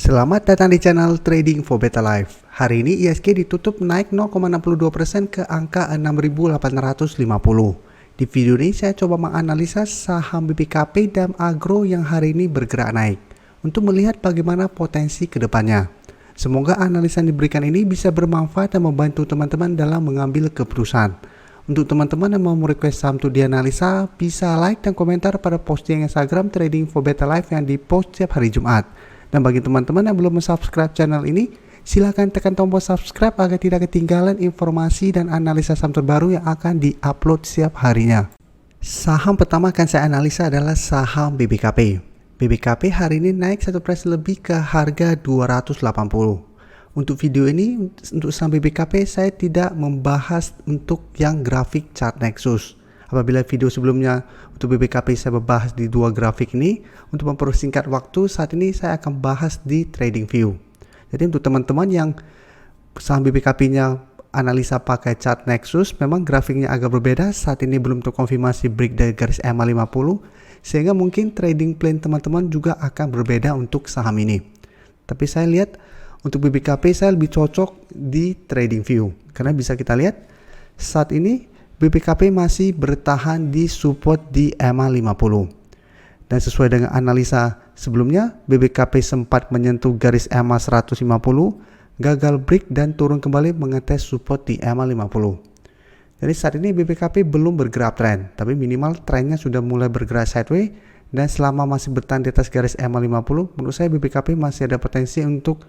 Selamat datang di channel Trading for Better Life. Hari ini ISG ditutup naik 0,62% ke angka 6.850. Di video ini saya coba menganalisa saham BBKP dan Agro yang hari ini bergerak naik untuk melihat bagaimana potensi kedepannya. Semoga analisa yang diberikan ini bisa bermanfaat dan membantu teman-teman dalam mengambil keputusan. Untuk teman-teman yang mau request saham untuk dianalisa, bisa like dan komentar pada posting Instagram Trading for Better Life yang dipost setiap hari Jumat. Dan bagi teman-teman yang belum subscribe channel ini, silakan tekan tombol subscribe agar tidak ketinggalan informasi dan analisa saham terbaru yang akan diupload setiap harinya. Saham pertama akan saya analisa adalah saham BBKP. BBKP hari ini naik 1% lebih ke harga 280. Untuk video ini, untuk saham BBKP saya tidak membahas untuk yang grafik chart Nexus. Apabila video sebelumnya untuk BBKP saya membahas di dua grafik ini, untuk mempersingkat waktu saat ini saya akan bahas di Trading View. Jadi untuk teman-teman yang saham BBKP-nya analisa pakai chart Nexus, memang grafiknya agak berbeda. Saat ini belum terkonfirmasi break dari garis EMA 50, sehingga mungkin trading plan teman-teman juga akan berbeda untuk saham ini. Tapi saya lihat untuk BBKP saya lebih cocok di Trading View, karena bisa kita lihat saat ini BBKP masih bertahan di support di EMA 50. Dan sesuai dengan analisa sebelumnya, BBKP sempat menyentuh garis EMA 150, gagal break dan turun kembali mengetes support di EMA 50. Jadi saat ini BBKP belum bergerak tren, tapi minimal trennya sudah mulai bergerak sideways, dan selama masih bertahan di atas garis EMA 50, menurut saya BBKP masih ada potensi untuk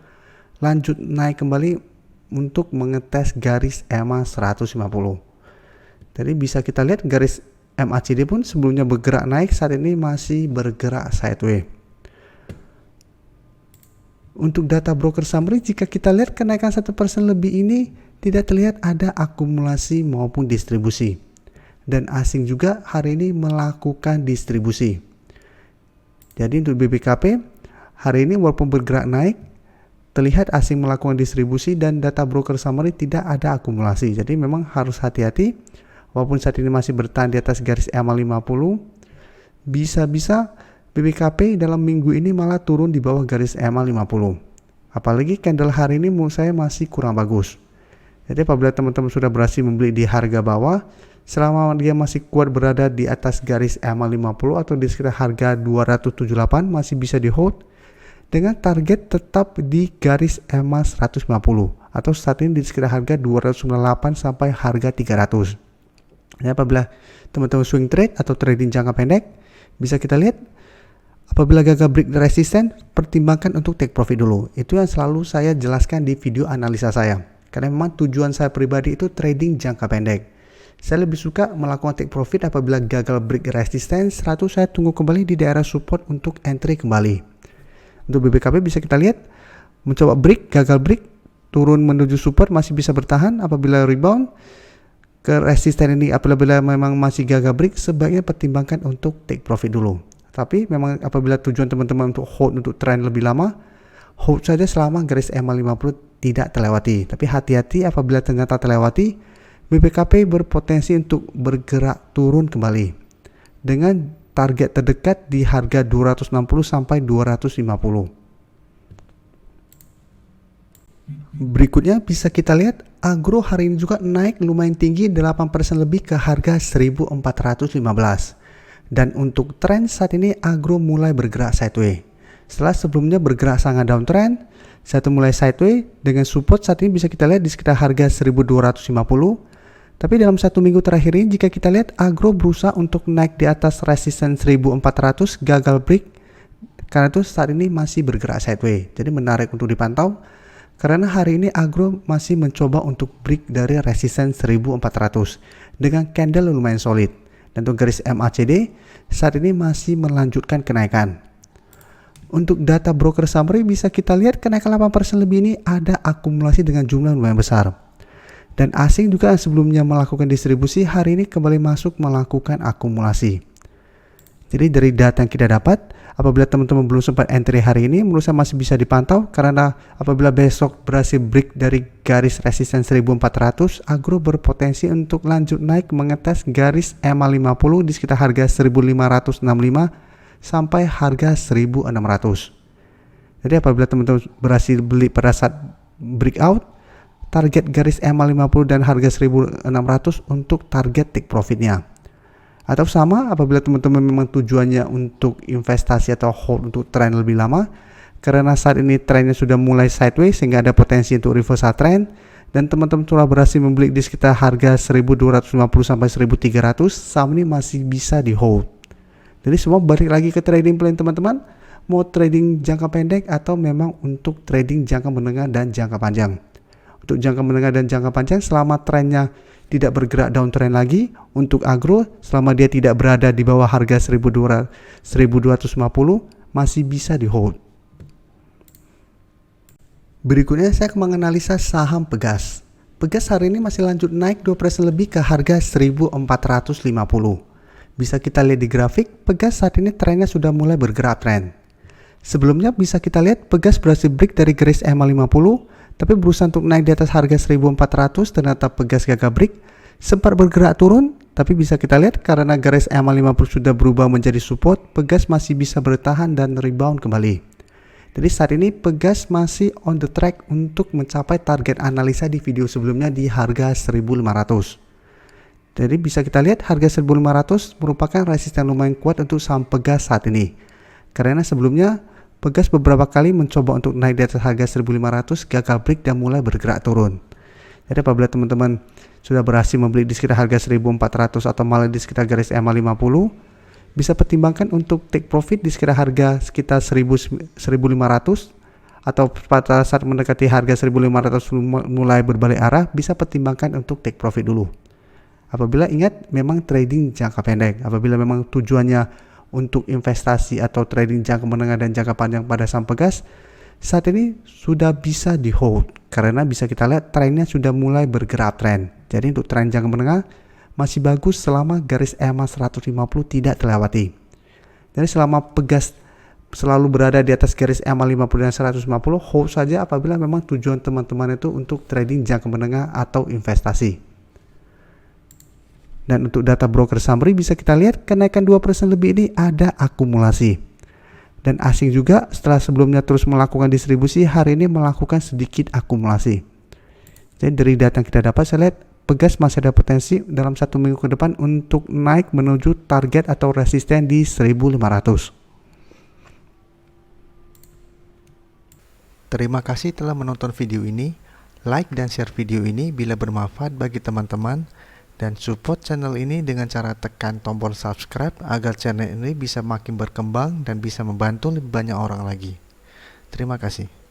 lanjut naik kembali untuk mengetes garis EMA 150. Jadi bisa kita lihat garis MACD pun sebelumnya bergerak naik, saat ini masih bergerak sideways. Untuk data broker summary, jika kita lihat kenaikan 1% lebih ini tidak terlihat ada akumulasi maupun distribusi. Dan asing juga hari ini melakukan distribusi. Jadi untuk BBKP hari ini walaupun bergerak naik, terlihat asing melakukan distribusi dan data broker summary tidak ada akumulasi. Jadi memang harus hati-hati. Walaupun saat ini masih bertahan di atas garis EMA 50, bisa-bisa BBKP dalam minggu ini malah turun di bawah garis EMA 50. Apalagi candle hari ini menurut saya masih kurang bagus. Jadi apabila teman-teman sudah berhasil membeli di harga bawah, selama dia masih kuat berada di atas garis EMA 50 atau di sekitar harga 278 masih bisa di hold dengan target tetap di garis EMA 150 atau saat ini di sekitar harga 298 sampai harga 300. Ya, apabila teman-teman swing trade atau trading jangka pendek, bisa kita lihat apabila gagal break resisten, pertimbangkan untuk take profit dulu. Itu yang selalu saya jelaskan di video analisa saya. Karena memang tujuan saya pribadi itu trading jangka pendek. Saya lebih suka melakukan take profit apabila gagal break resistance, saya tunggu kembali di daerah support untuk entry kembali. Untuk BBKP bisa kita lihat mencoba break, gagal break, turun menuju support masih bisa bertahan. Apabila rebound ke resisten ini, apabila memang masih gagal break, sebaiknya pertimbangkan untuk take profit dulu. Tapi memang apabila tujuan teman-teman untuk hold untuk tren lebih lama, hold saja selama garis EMA 50 tidak terlewati. Tapi hati-hati apabila ternyata terlewati, BBKP berpotensi untuk bergerak turun kembali dengan target terdekat di harga 260 sampai 250. Berikutnya bisa kita lihat Agro hari ini juga naik lumayan tinggi 8% lebih ke harga 1415. Dan untuk tren saat ini Agro mulai bergerak sideways. Setelah sebelumnya bergerak sangat downtrend, satu mulai sideways dengan support saat ini bisa kita lihat di sekitar harga 1250. Tapi dalam satu minggu terakhir ini jika kita lihat Agro berusaha untuk naik di atas resistance 1400, gagal break. Karena itu saat ini masih bergerak sideways. Jadi menarik untuk dipantau. Karena hari ini Agro masih mencoba untuk break dari resistance 1400 dengan candle lumayan solid. Dan untuk garis MACD saat ini masih melanjutkan kenaikan. Untuk data broker summary bisa kita lihat kenaikan 8% lebih ini ada akumulasi dengan jumlah lumayan besar. Dan asing juga yang sebelumnya melakukan distribusi hari ini kembali masuk melakukan akumulasi. Jadi dari data yang kita dapat, apabila teman-teman belum sempat entry hari ini, menurut saya masih bisa dipantau karena apabila besok berhasil break dari garis resistance 1400, Agro berpotensi untuk lanjut naik mengetes garis EMA 50 di sekitar harga 1565 sampai harga 1600. Jadi apabila teman-teman berhasil beli pada saat breakout, target garis EMA 50 dan harga 1600 untuk target take profitnya. Atau sama apabila teman-teman memang tujuannya untuk investasi atau hold untuk tren lebih lama, karena saat ini trennya sudah mulai sideways sehingga ada potensi untuk reversal trend, dan teman-teman telah berhasil membeli di sekitar harga 1250 sampai 1300, saham ini masih bisa di hold. Jadi semua balik lagi ke trading plan teman-teman, mau trading jangka pendek atau memang untuk trading jangka menengah dan jangka panjang. Untuk jangka menengah dan jangka panjang, selama trennya tidak bergerak downtrend lagi, untuk agro selama dia tidak berada di bawah harga 1250 masih bisa di hold. Berikutnya saya akan menganalisa saham Pegas. Pegas hari ini masih lanjut naik 2% lebih ke harga 1450. Bisa kita lihat di grafik, Pegas saat ini trennya sudah mulai bergerak tren. Sebelumnya bisa kita lihat Pegas berhasil break dari garis EMA 50, tapi berusaha untuk naik di atas harga 1400, ternyata Pegas gagal break, sempat bergerak turun, tapi bisa kita lihat karena garis EMA 50 sudah berubah menjadi support, Pegas masih bisa bertahan dan rebound kembali. Jadi saat ini Pegas masih on the track untuk mencapai target analisa di video sebelumnya di harga 1500. Jadi bisa kita lihat harga 1500 merupakan resisten lumayan kuat untuk saham Pegas saat ini. Karena sebelumnya Pegas beberapa kali mencoba untuk naik di atas harga 1500, gagal break dan mulai bergerak turun. Jadi apabila teman-teman sudah berhasil membeli di sekitar harga 1400 atau malah di sekitar garis EMA 50, bisa pertimbangkan untuk take profit di sekitar harga sekitar 1500, atau pada saat mendekati harga 1500 mulai berbalik arah, bisa pertimbangkan untuk take profit dulu. Apabila ingat memang trading jangka pendek, apabila memang tujuannya untuk investasi atau trading jangka menengah dan jangka panjang pada saham Pegas, saat ini sudah bisa di hold karena bisa kita lihat trennya sudah mulai bergerak tren. Jadi untuk tren jangka menengah masih bagus selama garis EMA 150 tidak terlewati. Jadi selama Pegas selalu berada di atas garis EMA 50 dan 150, hold saja apabila memang tujuan teman-teman itu untuk trading jangka menengah atau investasi. Dan untuk data broker summary bisa kita lihat kenaikan 2% lebih ini ada akumulasi. Dan asing juga setelah sebelumnya terus melakukan distribusi, hari ini melakukan sedikit akumulasi. Jadi dari data yang kita dapat, saya lihat Pegas masih ada potensi dalam 1 minggu ke depan untuk naik menuju target atau resisten di 1500. Terima kasih telah menonton video ini. Like dan share video ini bila bermanfaat bagi teman-teman, dan support channel ini dengan cara tekan tombol subscribe agar channel ini bisa makin berkembang dan bisa membantu lebih banyak orang lagi. Terima kasih.